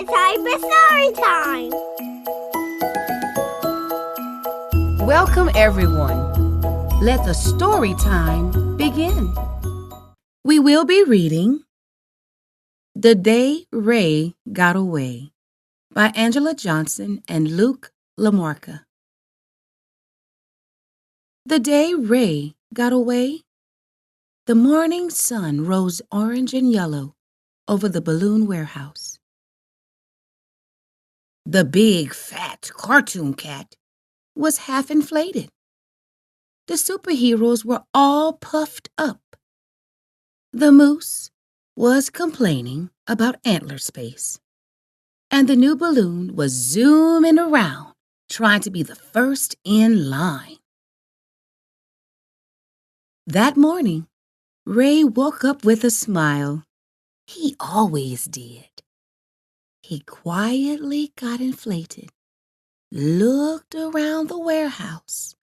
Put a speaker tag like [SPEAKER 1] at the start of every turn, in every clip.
[SPEAKER 1] It's time for story time!
[SPEAKER 2] Welcome, everyone. Let the story time begin. We will be reading The Day Ray Got Away by Angela Johnson and Luke Lamarca. The day Ray got away, the morning sun rose orange and yellow over the balloon warehouse. The big, fat cartoon cat was half inflated. The superheroes were all puffed up. The moose was complaining about antler space, and the new balloon was zooming around, trying to be the first in line. That morning, Ray woke up with a smile. He always did. He quietly got inflated, looked around the warehouse,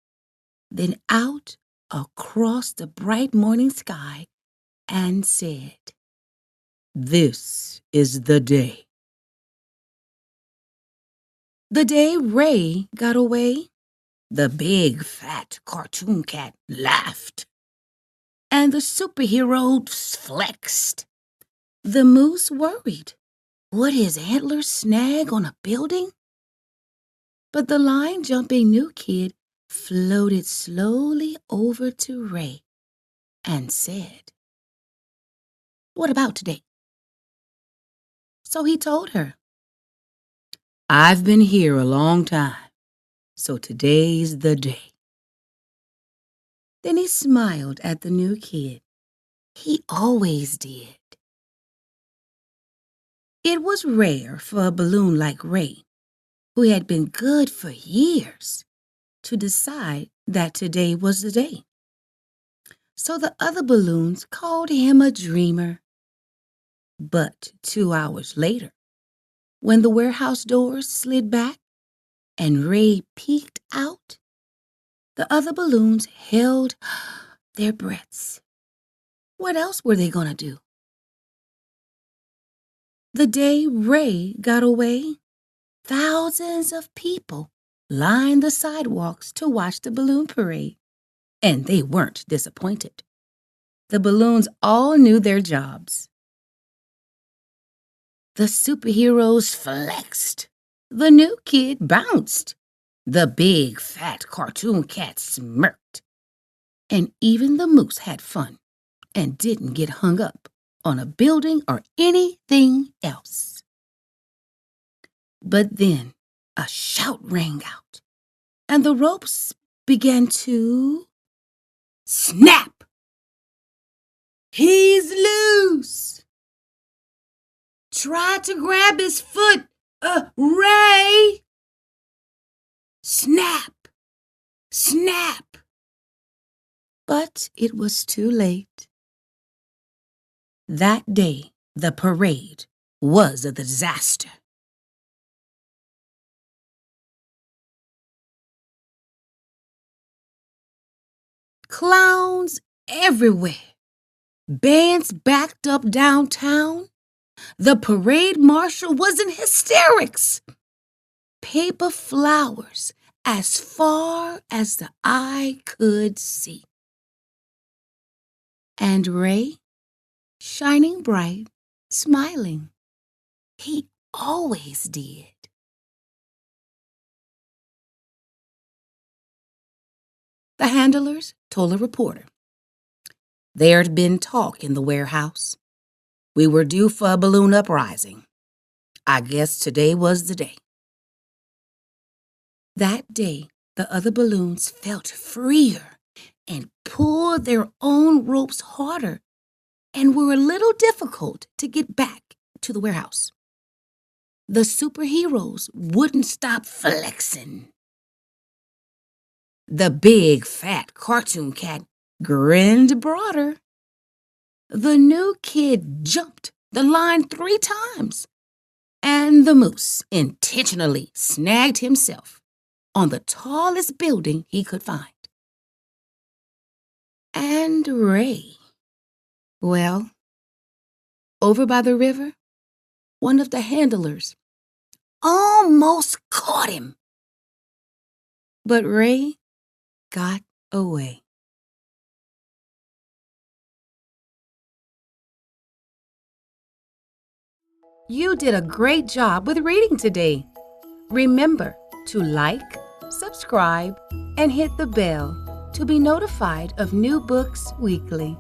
[SPEAKER 2] then out across the bright morning sky and said, "This is the day." The day Ray got away, the big fat cartoon cat laughed, and the superheroes flexed. The moose worried. Would his antlers snag on a building? But the line-jumping new kid floated slowly over to Ray and said, "What about today?" So he told her, "I've been here a long time, so today's the day." Then he smiled at the new kid. He always did. It was rare for a balloon like Ray, who had been good for years, to decide that today was the day. So the other balloons called him a dreamer. But 2 hours later, when the warehouse doors slid back and Ray peeked out, the other balloons held their breaths. What else were they going to do? The day Ray got away, thousands of people lined the sidewalks to watch the balloon parade, and they weren't disappointed. The balloons all knew their jobs. The superheroes flexed. The new kid bounced. The big, fat cartoon cat smirked. And even the moose had fun and didn't get hung up on a building or anything else. But then a shout rang out, and the ropes began to snap. "He's loose!" "Try to grab his foot, Ray!" Snap! Snap! But it was too late. That day, the parade was a disaster. Clowns everywhere. Bands backed up downtown. The parade marshal was in hysterics. Paper flowers as far as the eye could see. And Ray, shining bright, smiling. He always did. The handlers told a reporter. There'd been talk in the warehouse. We were due for a balloon uprising. I guess today was the day. That day, the other balloons felt freer and pulled their own ropes harder and were a little difficult to get back to the warehouse. The superheroes wouldn't stop flexing. The big, fat cartoon cat grinned broader. The new kid jumped the line 3 times, and the moose intentionally snagged himself on the tallest building he could find. And Ray, well, over by the river, one of the handlers almost caught him. But Ray got away. You did a great job with reading today. Remember to like, subscribe, and hit the bell to be notified of new books weekly.